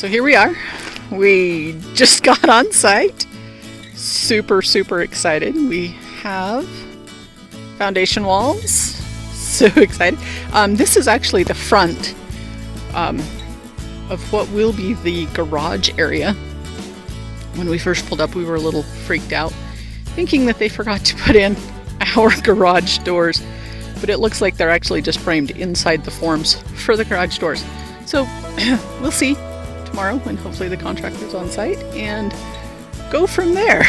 So here we are. We just got on site. Super excited. We have foundation walls. So excited. This is actually the front of what will be the garage area. When we first pulled up, we were a little freaked out, thinking that they forgot to put in our garage doors. But it looks like they're actually just framed inside the forms for the garage doors. So we'll see tomorrow when hopefully the contractor's on site and go from there.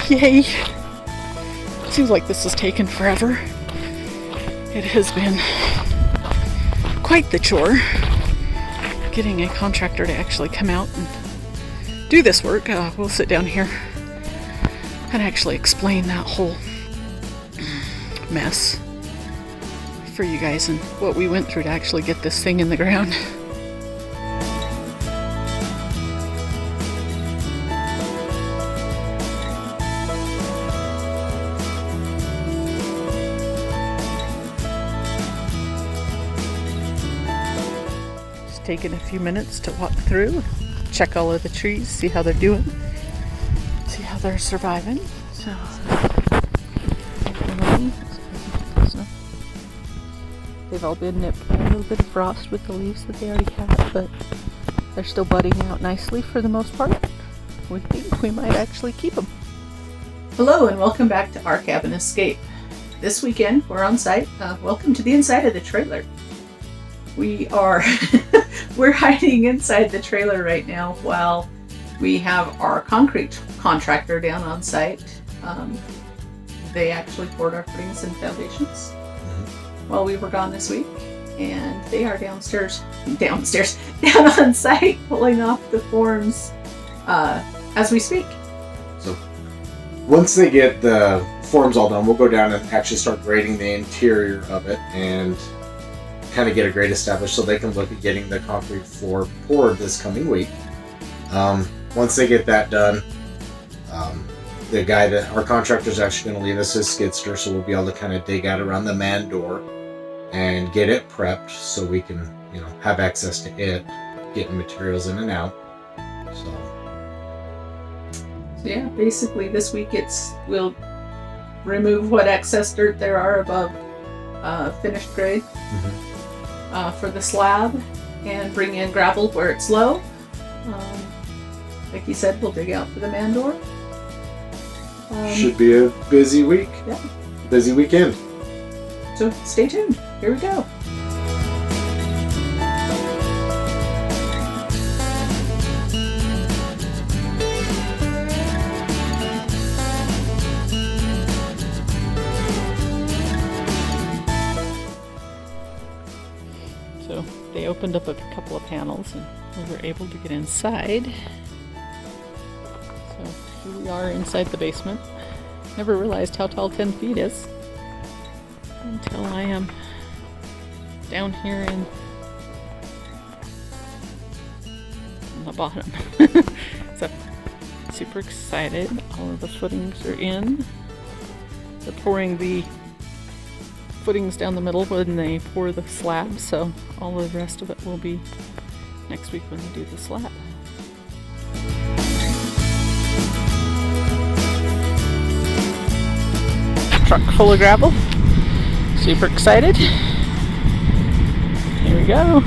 Yay! Seems like this has taken forever. It has been quite the chore getting a contractor to actually come out and do this work. We'll sit down here and actually explain that whole mess for you guys and what we went through to actually get this thing in the ground. Just taking a few minutes to walk through, check all of the trees, see how they're doing, see how they're surviving. So they've all been nipped by a little bit of frost with the leaves that they already have, but they're still budding out nicely for the most part. We think we might actually keep them. Hello and welcome back to Our Cabin Escape. This weekend we're on site. Welcome to the inside of the trailer. We're hiding inside the trailer right now while we have our concrete contractor down on site. They actually poured our footings and foundations while we were gone this week, and they are down on site pulling off the forms as we speak. So once they get the forms all done, we'll go down and actually start grading the interior of it and kind of get a grade established so they can look at getting the concrete floor poured this coming week. Once they get that done, the guy that our contractor is actually going to leave us his skidster, so we'll be able to kind of dig out around the man door and get it prepped so we can, have access to it, getting materials in and out. So yeah, basically this week we'll remove what excess dirt there are above finished grade for the slab and bring in gravel where it's low. Like you said, we'll dig out for the man door. Should be a busy week. Yeah. Busy weekend. So stay tuned. Here we go. So they opened up a couple of panels and we were able to get inside. So here we are inside the basement. Never realized how tall 10 feet is until I am down here in the bottom. So super excited. All of the footings are in. They're pouring the footings down the middle when they pour the slab, so all of the rest of it will be next week when they do the slab. Truck full of gravel. Super excited. Here we go.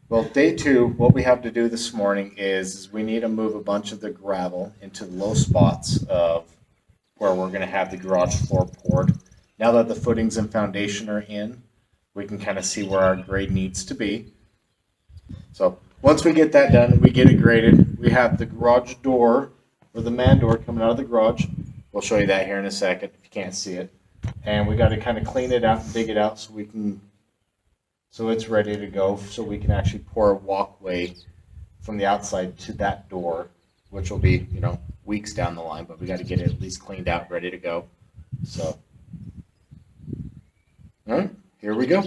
Well, day two, what we have to do this morning is we need to move a bunch of the gravel into the low spots of where we're going to have the garage floor poured. Now that the footings and foundation are in, we can kind of see where our grade needs to be. So once we get that done, we get it graded. We have the garage door, or the man door, coming out of the garage. We'll show you that here in a second if you can't see it. And we got to kind of clean it out and dig it out so it's ready to go, so we can actually pour a walkway from the outside to that door, which will be, weeks down the line, but we got to get it at least cleaned out, ready to go. So here we go.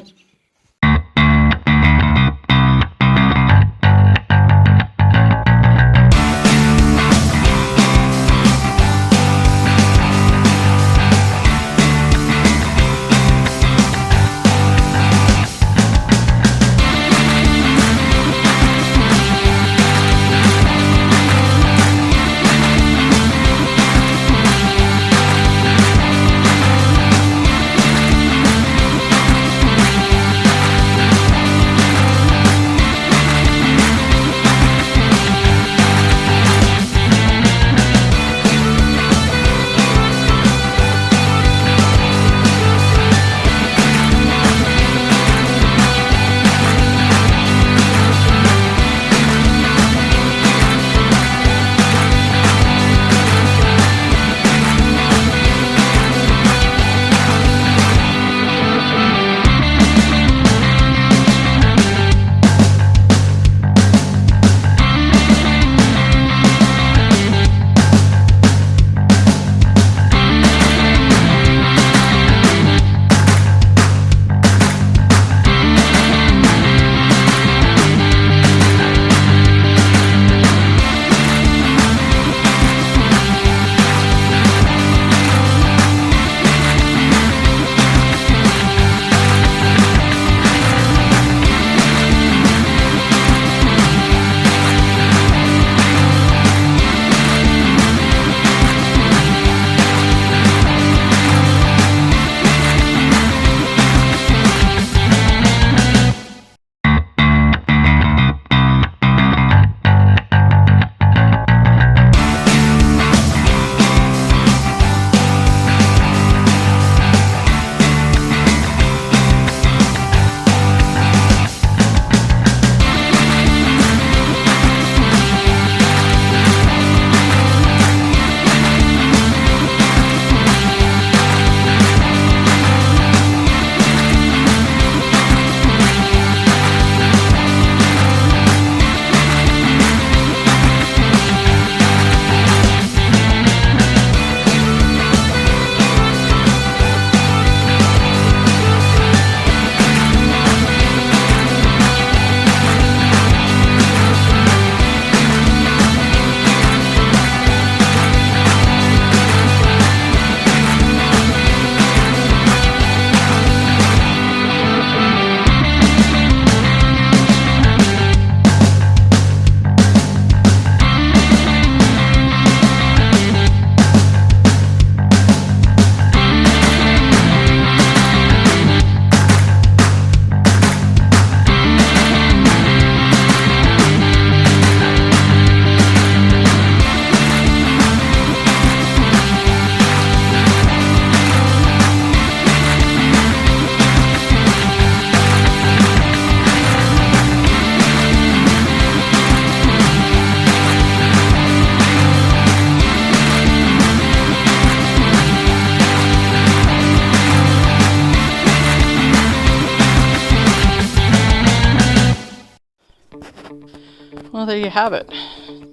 Well, there you have it.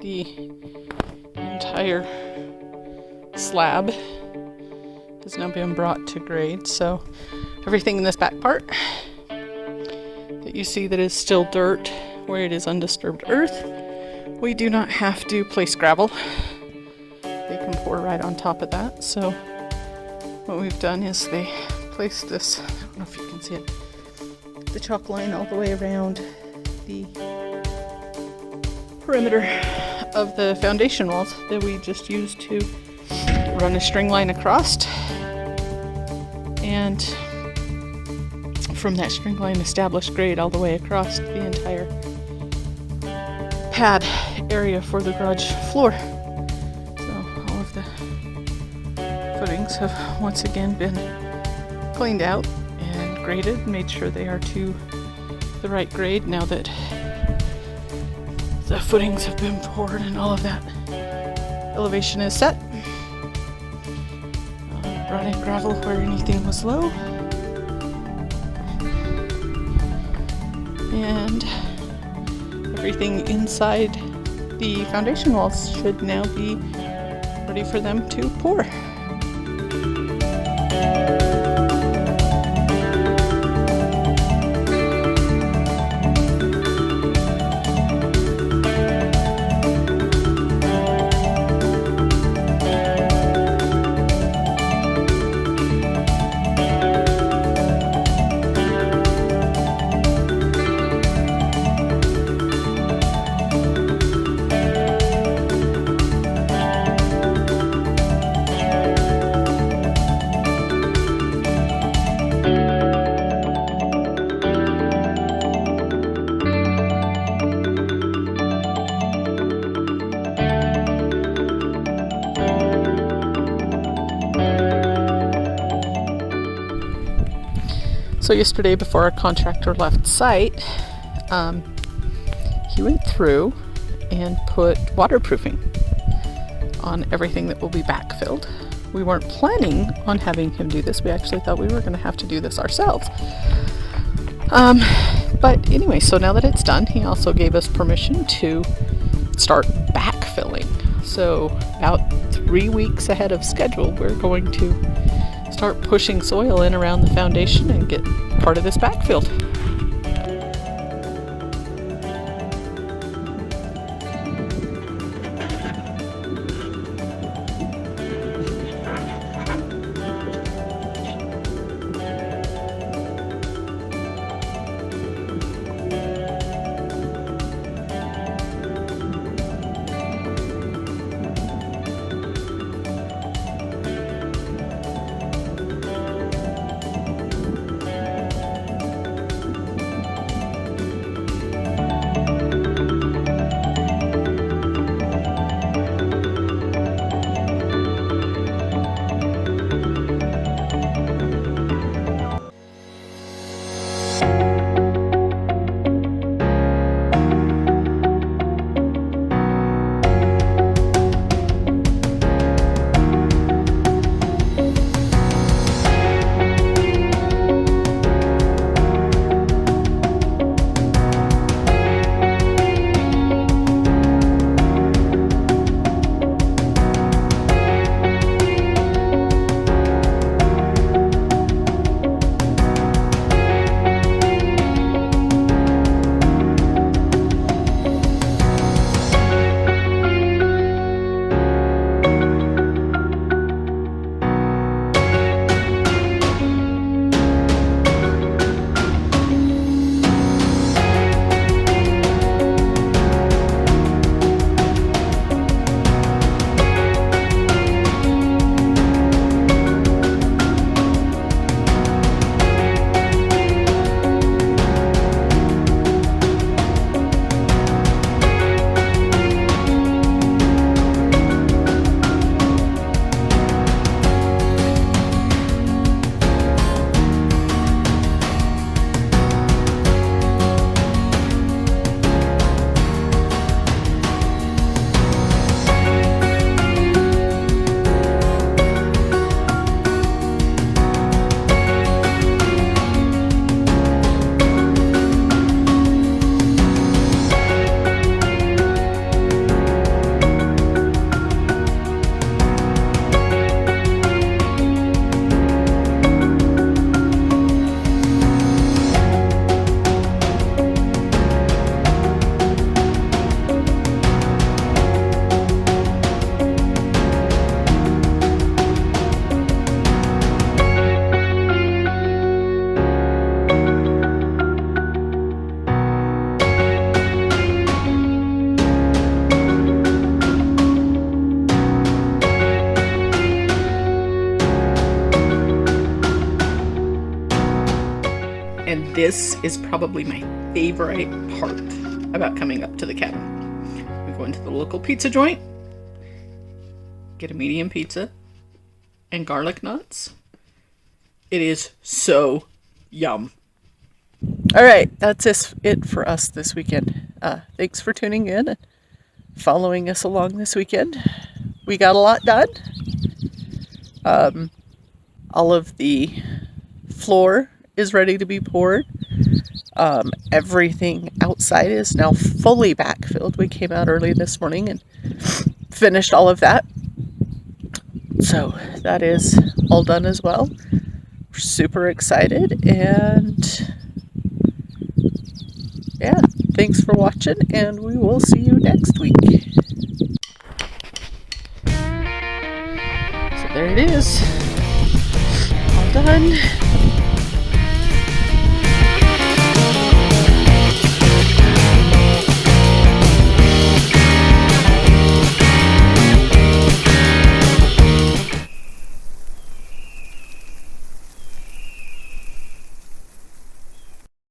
The entire slab has now been brought to grade. So everything in this back part that you see that is still dirt where it is undisturbed earth, we do not have to place gravel. They can pour right on top of that. So what we've done is they placed this, I don't know if you can see it, the chalk line all the way around the perimeter of the foundation walls that we just used to run a string line across, and from that string line established grade all the way across the entire pad area for the garage floor. So all of the footings have once again been cleaned out and graded, made sure they are to the right grade now that the footings have been poured and all of that elevation is set. Brought in gravel where anything was low. And everything inside the foundation walls should now be ready for them to pour. So yesterday, before our contractor left site, he went through and put waterproofing on everything that will be backfilled. We weren't planning on having him do this. We actually thought we were going to have to do this ourselves. But anyway, so now that it's done, he also gave us permission to start backfilling. So about 3 weeks ahead of schedule, we're going to start pushing soil in around the foundation and get part of this backfilled. And this is probably my favorite part about coming up to the cabin. We go into the local pizza joint, get a medium pizza and garlic knots. It is so yum. All right, that's it for us this weekend. Thanks for tuning in and following us along this weekend. We got a lot done. All of the floor is ready to be poured. Everything outside is now fully backfilled. We came out early this morning and finished all of that. So that is all done as well. We're super excited, and yeah, thanks for watching, and we will see you next week. So there it is, all done.